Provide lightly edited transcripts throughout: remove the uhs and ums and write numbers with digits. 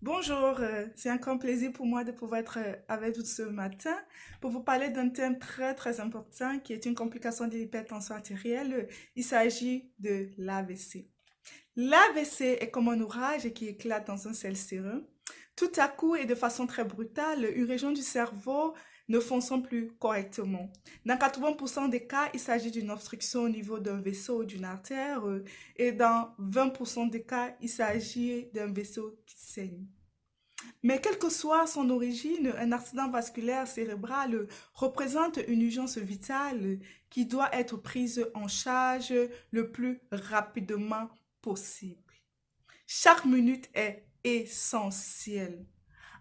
Bonjour, c'est un grand plaisir pour moi de pouvoir être avec vous ce matin pour vous parler d'un thème très important qui est une complication de l'hypertension artérielle. Il s'agit de l'AVC. L'AVC est comme un orage qui éclate dans un ciel séreux. Tout à coup et de façon très brutale, une région du cerveau ne fonctionne plus correctement. Dans 80% des cas, il s'agit d'une obstruction au niveau d'un vaisseau ou d'une artère et dans 20% des cas, il s'agit d'un vaisseau qui saigne. Mais quelle que soit son origine, un accident vasculaire cérébral représente une urgence vitale qui doit être prise en charge le plus rapidement possible. Chaque minute est essentielle.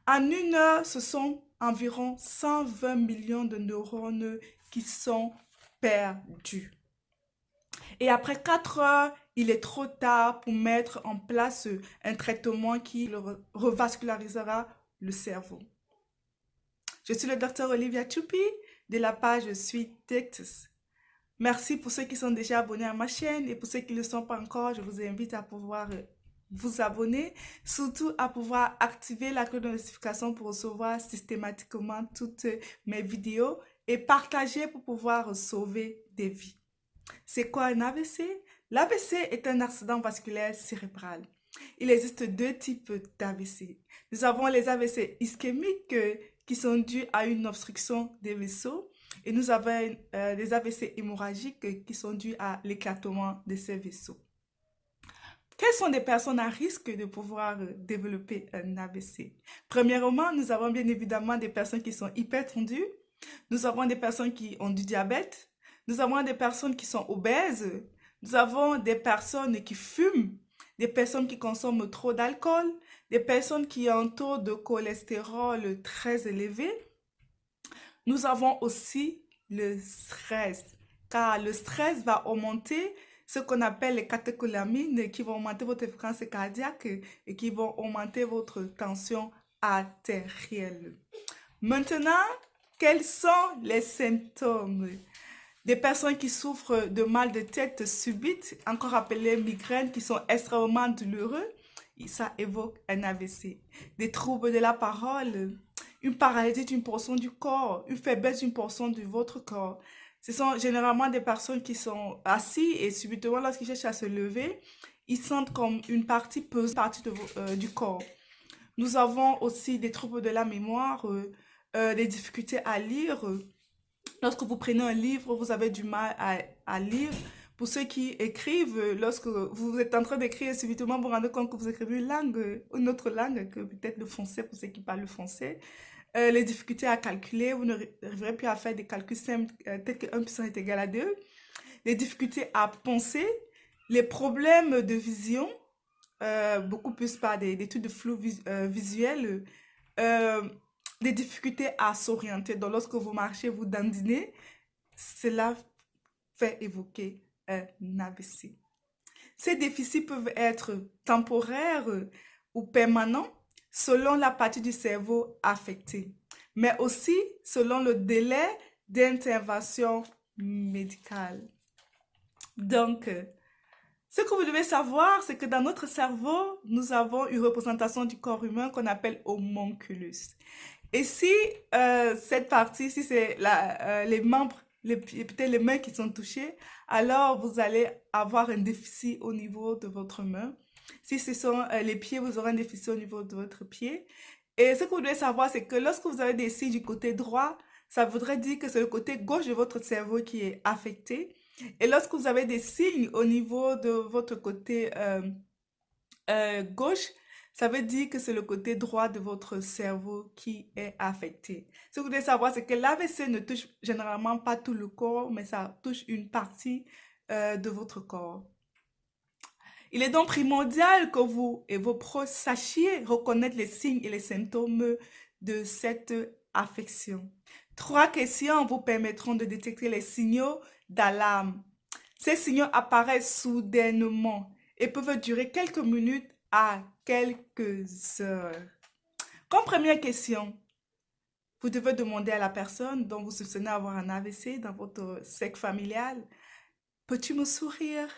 En une heure, ce sont environ 120 millions de neurones qui sont perdus. Et après 4 heures, il est trop tard pour mettre en place un traitement qui revascularisera le cerveau. Je suis le docteur Olivia Choupi de la page Suis Dictus. Merci pour ceux qui sont déjà abonnés à ma chaîne et pour ceux qui ne le sont pas encore, je vous invite à pouvoir vous abonner, surtout à pouvoir activer la cloche de notification pour recevoir systématiquement toutes mes vidéos et partager pour pouvoir sauver des vies. C'est quoi un AVC? L'AVC est un accident vasculaire cérébral. Il existe deux types d'AVC. Nous avons les AVC ischémiques qui sont dus à une obstruction des vaisseaux et nous avons les AVC hémorragiques qui sont dus à l'éclatement de ces vaisseaux. Quelles sont les personnes à risque de pouvoir développer un AVC? Premièrement, nous avons bien évidemment des personnes qui sont hypertendues. Nous avons des personnes qui ont du diabète. Nous avons des personnes qui sont obèses. Nous avons des personnes qui fument, des personnes qui consomment trop d'alcool, des personnes qui ont un taux de cholestérol très élevé. Nous avons aussi le stress, car le stress va augmenter ce qu'on appelle les catécholamines qui vont augmenter votre fréquence cardiaque et qui vont augmenter votre tension artérielle. Maintenant, quels sont les symptômes? Des personnes qui souffrent de mal de tête subite, encore appelées migraines, qui sont extrêmement douloureux, ça évoque un AVC. Des troubles de la parole, une paralysie d'une portion du corps, une faiblesse d'une portion de votre corps. Ce sont généralement des personnes qui sont assises et subitement, lorsqu'ils cherchent à se lever, ils sentent comme une partie pesante du corps. Nous avons aussi des troubles de la mémoire, des difficultés à lire. Lorsque vous prenez un livre, vous avez du mal à lire. Pour ceux qui écrivent, lorsque vous êtes en train d'écrire, subitement vous vous rendez compte que vous écrivez une autre langue que peut-être le français pour ceux qui parlent le français. Les difficultés à calculer, vous n'arriverez plus à faire des calculs simples, tels que 1 puissance est égal à 2. Les difficultés à penser, les problèmes de vision, beaucoup plus par des trucs de flou visuel, euh, des difficultés à s'orienter. Donc, lorsque vous marchez, vous dandinez, cela fait évoquer un AVC. Ces déficits peuvent être temporaires ou permanents selon la partie du cerveau affectée, mais aussi selon le délai d'intervention médicale. Donc, ce que vous devez savoir, c'est que dans notre cerveau, nous avons une représentation du corps humain qu'on appelle homunculus. Et si cette partie, si c'est les membres, les pieds, peut-être les mains qui sont touchées, alors vous allez avoir un déficit au niveau de votre main. Si ce sont les pieds, vous aurez un déficit au niveau de votre pied. Et ce que vous devez savoir, c'est que lorsque vous avez des signes du côté droit, ça voudrait dire que c'est le côté gauche de votre cerveau qui est affecté. Et lorsque vous avez des signes au niveau de votre côté gauche, ça veut dire que c'est le côté droit de votre cerveau qui est affecté. Ce que vous devez savoir, c'est que l'AVC ne touche généralement pas tout le corps, mais ça touche une partie de votre corps. Il est donc primordial que vous et vos proches sachiez reconnaître les signes et les symptômes de cette affection. Trois questions vous permettront de détecter les signaux d'alarme. Ces signaux apparaissent soudainement et peuvent durer quelques minutes à quelques heures. Comme première question, vous devez demander à la personne dont vous soupçonnez avoir un AVC dans votre cercle familial, peux-tu me sourire?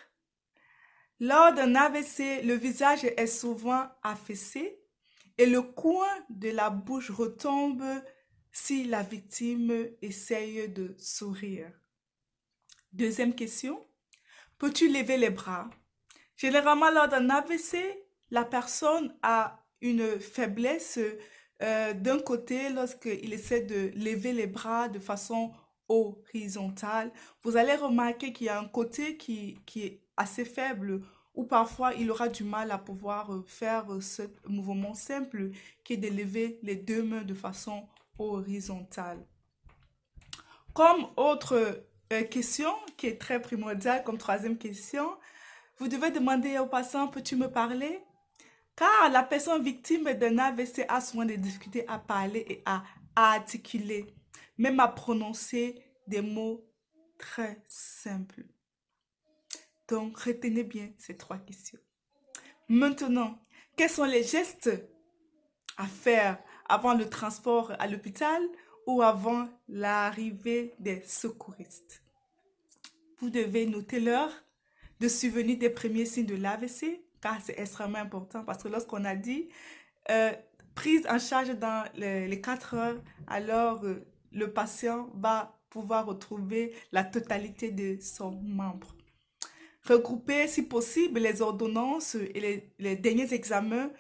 Lors d'un AVC, le visage est souvent affaissé et le coin de la bouche retombe si la victime essaye de sourire. Deuxième question, peux-tu lever les bras? Généralement, lors d'un AVC, la personne a une faiblesse d'un côté lorsqu'il essaie de lever les bras de façon horizontale. Vous allez remarquer qu'il y a un côté qui est assez faible ou parfois il aura du mal à pouvoir faire ce mouvement simple qui est de lever les deux mains de façon horizontale. Comme autre question qui est très primordiale, comme troisième question, vous devez demander au patient, peux-tu me parler? Car la personne victime d'un AVC a souvent des difficultés à parler et à articuler, même à prononcer des mots très simples. Donc, retenez bien ces trois questions. Maintenant, quels sont les gestes à faire avant le transport à l'hôpital ou avant l'arrivée des secouristes? Vous devez noter l'heure de survenue des premiers signes de l'AVC, car c'est extrêmement important parce que lorsqu'on a dit euh, prise en charge dans les 4 heures, alors le patient va pouvoir retrouver la totalité de son membre. Regrouper, si possible, les ordonnances et les derniers examens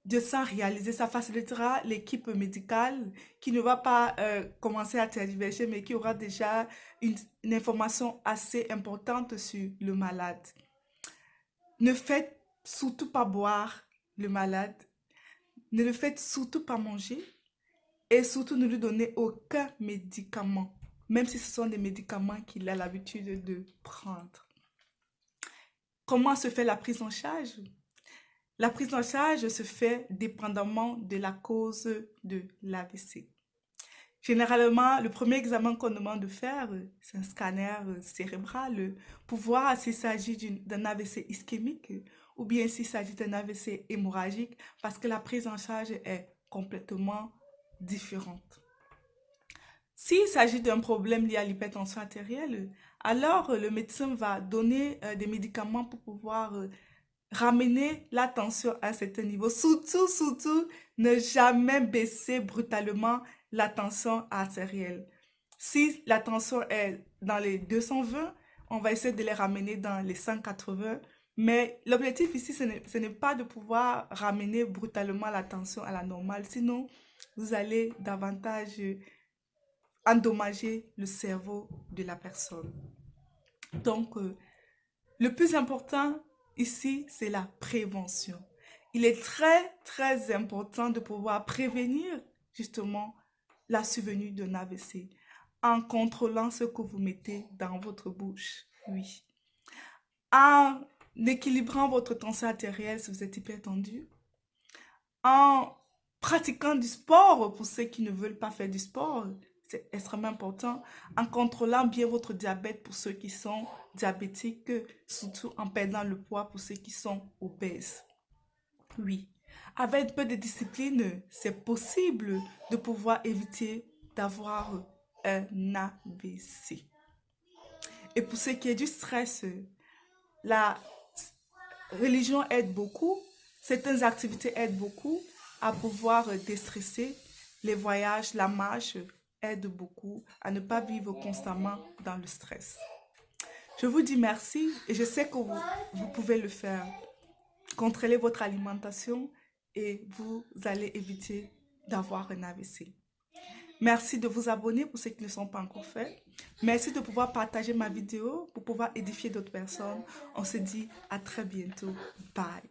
de sang réalisés, ça facilitera l'équipe médicale qui ne va pas commencer à tergiverser, mais qui aura déjà une information assez importante sur le malade. Ne faites surtout pas boire le malade, ne le faites surtout pas manger et surtout ne lui donnez aucun médicament, même si ce sont des médicaments qu'il a l'habitude de prendre. Comment se fait la prise en charge? La prise en charge se fait dépendamment de la cause de l'AVC. Généralement, le premier examen qu'on demande de faire, c'est un scanner cérébral pour voir s'il s'agit d'un AVC ischémique ou bien s'il s'agit d'un AVC hémorragique parce que la prise en charge est complètement différente. S'il s'agit d'un problème lié à l'hypertension artérielle, alors le médecin va donner des médicaments pour pouvoir ramener la tension à un certain niveau. Surtout, ne jamais baisser brutalement la tension artérielle. Si la tension est dans les 220, on va essayer de les ramener dans les 180. Mais l'objectif ici, ce n'est pas de pouvoir ramener brutalement la tension à la normale. Sinon, vous allez davantage endommager le cerveau de la personne. Donc, le plus important ici, c'est la prévention. Il est très important de pouvoir prévenir justement la survenue d'un AVC en contrôlant ce que vous mettez dans votre bouche. Oui. En équilibrant votre tension artérielle si vous êtes hypertendu. En pratiquant du sport pour ceux qui ne veulent pas faire du sport. C'est extrêmement important. En contrôlant bien votre diabète pour ceux qui sont diabétiques, surtout en perdant le poids pour ceux qui sont obèses. Oui, avec un peu de discipline, c'est possible de pouvoir éviter d'avoir un AVC. Et pour ce qui est du stress, la religion aide beaucoup, certaines activités aident beaucoup à pouvoir déstresser. Les voyages, la marche aident beaucoup à ne pas vivre constamment dans le stress. Je vous dis merci et je sais que vous pouvez le faire. Contrôlez votre alimentation et vous allez éviter d'avoir un AVC. Merci de vous abonner pour ceux qui ne sont pas encore faits. Merci de pouvoir partager ma vidéo pour pouvoir édifier d'autres personnes. On se dit à très bientôt. Bye.